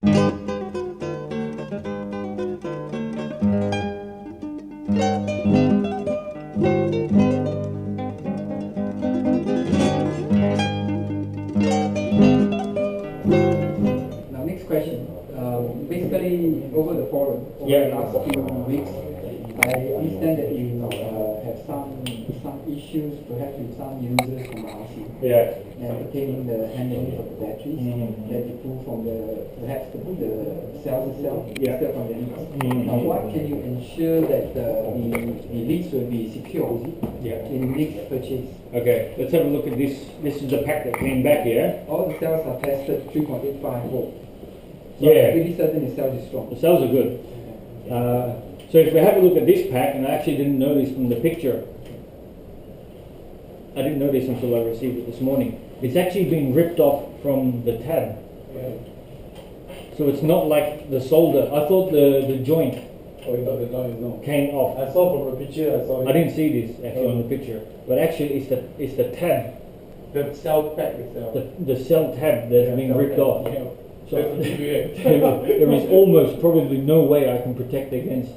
Now, next question. Basically, over the forum, over the last few weeks, I understand that you have some issues, perhaps with some users from RC, pertaining the handling of the batteries that you pull from perhaps the cells itself instead from the leads. Now, what can you ensure that the leads will be secure in the next purchase? Okay, let's have a look at this. This is the pack that came back here. All the cells are tested 3.85 volt. So Yeah. I'm pretty certain the cells is strong. The cells are good. So if we have a look at this pack, and I actually didn't know this from the picture. I didn't know this until I received it this morning. It's actually been ripped off from the tab. So it's not like the solder. I thought the joint Oh, you got the joint, no. came off. I saw from the picture, I saw it. I didn't see this actually on the picture, but actually it's the tab, The cell pack itself. the cell tab that's been cell ripped pack, off. yeah. So That's the GBA. there is almost probably no way I can protect against.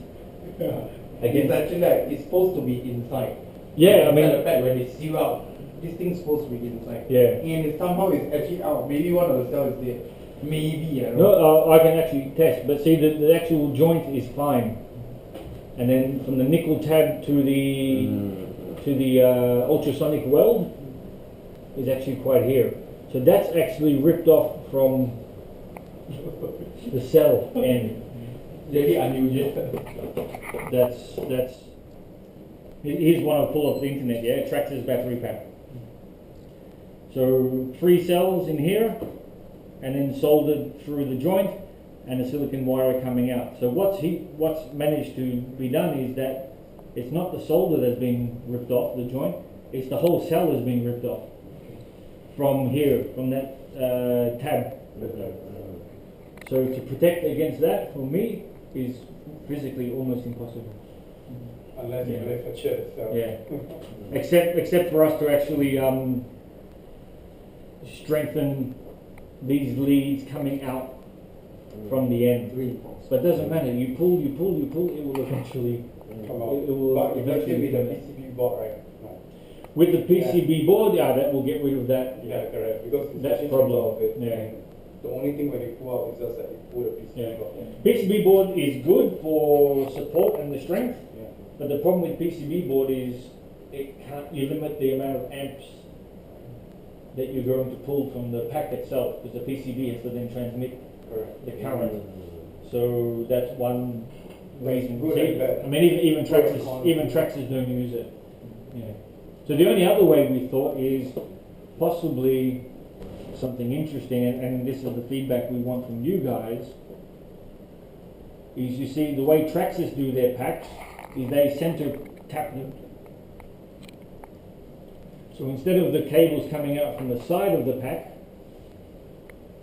It's actually like, it's supposed to be inside. Yeah, I mean, Inside the pack, when they seal out, this thing's supposed to be inside. Yeah. And it somehow it's actually out. Maybe one of the cells is there. Maybe, I don't no, know. I can actually test, but see the actual joint is fine, and then from the nickel tab to the ultrasonic weld is actually quite here. So that's actually ripped off from the cell end. Really unusual. That's. Here's one I pull off the internet. Yeah, Traxxas battery pack. So 3 cells in here, and then soldered through the joint, and a silicon wire coming out. So what's managed to be done is that it's not the solder that's been ripped off the joint; it's the whole cell has been ripped off from here, from that tab. So to protect against that, for me, is physically almost impossible. Unless you manufacture itself. Yeah. Except for us to actually strengthen these leads coming out from the end. Reinforced. But it doesn't matter. You pull, it will eventually Come out. It will But eventually eventually with the come out. PCB board, right? No. With the PCB board, that will get rid of that. Yeah, correct. Because it's That's actually problem. of it. Yeah. And the only thing when they pull out is just that you pull the PCB Yeah. board. PCB board is good for support and the strength, Yeah. but the problem with PCB board is you limit the amount of amps that you're going to pull from the pack itself, because the PCB has to then transmit Correct. the current. So that's one reason. Good and bad. I mean, even Traxxas don't use it. Yeah. So the only other way we thought is possibly something interesting, and this is the feedback we want from you guys, is you see the way Traxxas do their packs is they center tap them. So instead of the cables coming out from the side of the pack,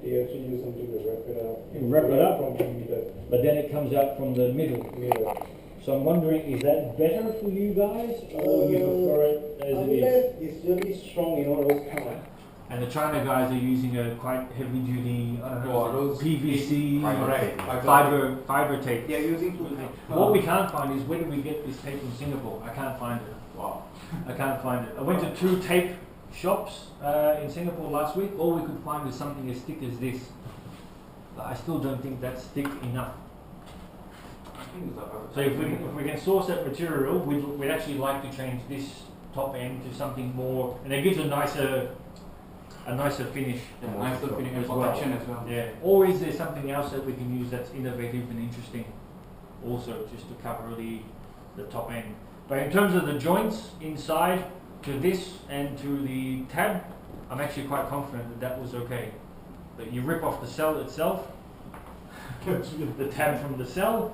They actually use something to wrap it up. Wrap it up. From the but then it comes out from the middle. middle. So I'm wondering, is that better for you guys, or you prefer it as it is? Unless it's really strong, you know, those kind of. And the China guys are using a quite heavy duty, I don't know, those PVC Fiber fiber tape. Yeah, using two. What we can't find is, where did we get this tape in Singapore? I can't find it. Wow. I can't find it. I went to 2 tape shops in Singapore last week. All we could find is something as thick as this. But I still don't think that's thick enough. So if we can source that material, we'd actually like to change this top end to something more, and it gives a nicer finish. Nicer fitting and as well. protection as well. Yeah. Or is there something else that we can use that's innovative and interesting, also just to cover the top end? But in terms of the joints inside to this and to the tab, I'm actually quite confident that that was okay. But you rip off the cell itself, the tab from the cell,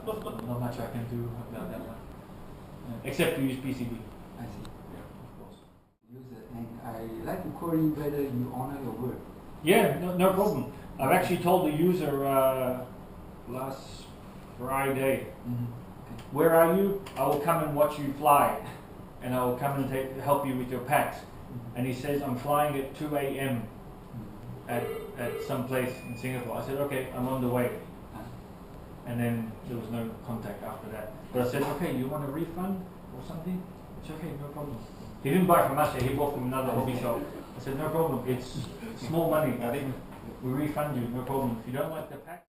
not much I can do about that one. Except to use PCB. I see. Yeah, of course. User, and I like to query whether you honor your word. Yeah, no problem. I've actually told the user last Friday, where are you? I will come and watch you fly, and I will come and help you with your packs. And he says, I'm flying at 2 a.m. at some place in Singapore. I said, okay, I'm on the way. And then there was no contact after that. But I said, okay, you want a refund or something? It's okay, no problem. He didn't buy from us, he bought from another hobby shop. I said, no problem, it's small money. I think we refund you, no problem. If you don't like the pack,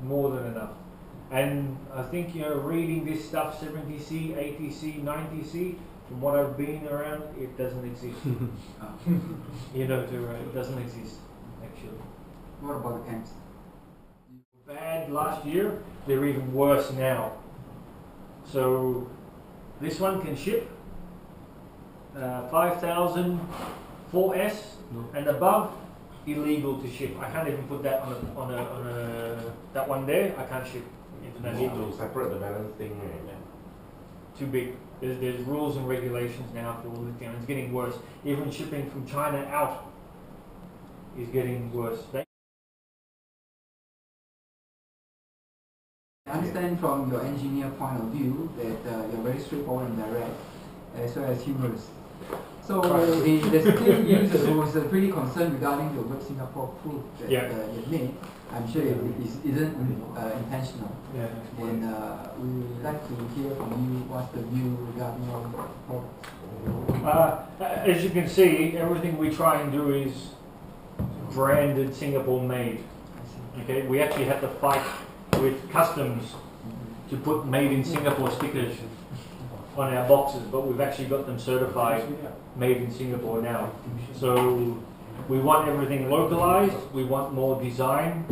more than enough. And I think, you know, reading this stuff, 70C, 80C, 90C, from what I've been around, it doesn't exist. You know, it doesn't exist, actually. What about the camps? Bad last year, they're even worse now. So this one can ship 5,000 4S and above, illegal to ship. I can't even put that on a that one there. I can't ship internationally. To separate the balance thing, right? Yeah. Too big. There's rules and regulations now for all the things. It's getting worse. Even shipping from China out is getting worse. I understand from your engineer point of view that you're very straightforward and direct, as well as humorous. So the skilled user who was pretty concerned regarding the word Singapore proof that you made, I'm sure it isn't intentional. Yeah. And we would like to hear from you what's the view regarding your product. As you can see, everything we try and do is branded Singapore made. Okay, we actually have to fight with customs to put made in Singapore stickers on our boxes, but we've actually got them certified made in Singapore now. So we want everything localized, we want more design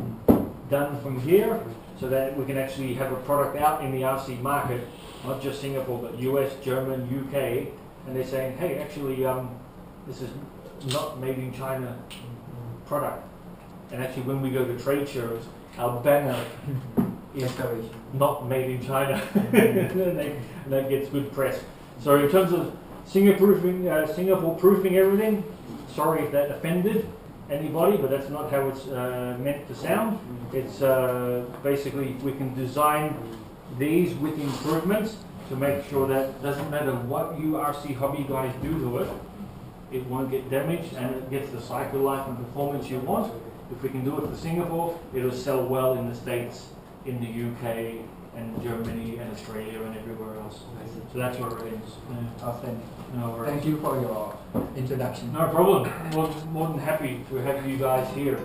done from here so that we can actually have a product out in the RC market, not just Singapore but US, German, UK, and they're saying, hey, actually this is not made in China product. And actually when we go to trade shows, our banner is not made in China. and that gets good press. So in terms of Singapore proofing everything, sorry if that offended anybody, but that's not how it's meant to sound. It's basically we can design these with improvements to make sure that doesn't matter what you RC hobby guys do to it, it won't get damaged and it gets the cycle life and performance you want. If we can do it for Singapore, it'll sell well in the States, in the UK, and Germany, and Australia, and everywhere else. So that's where it ends. Outstanding. No worries. Thank you for your introduction. No problem. More than happy to have you guys here.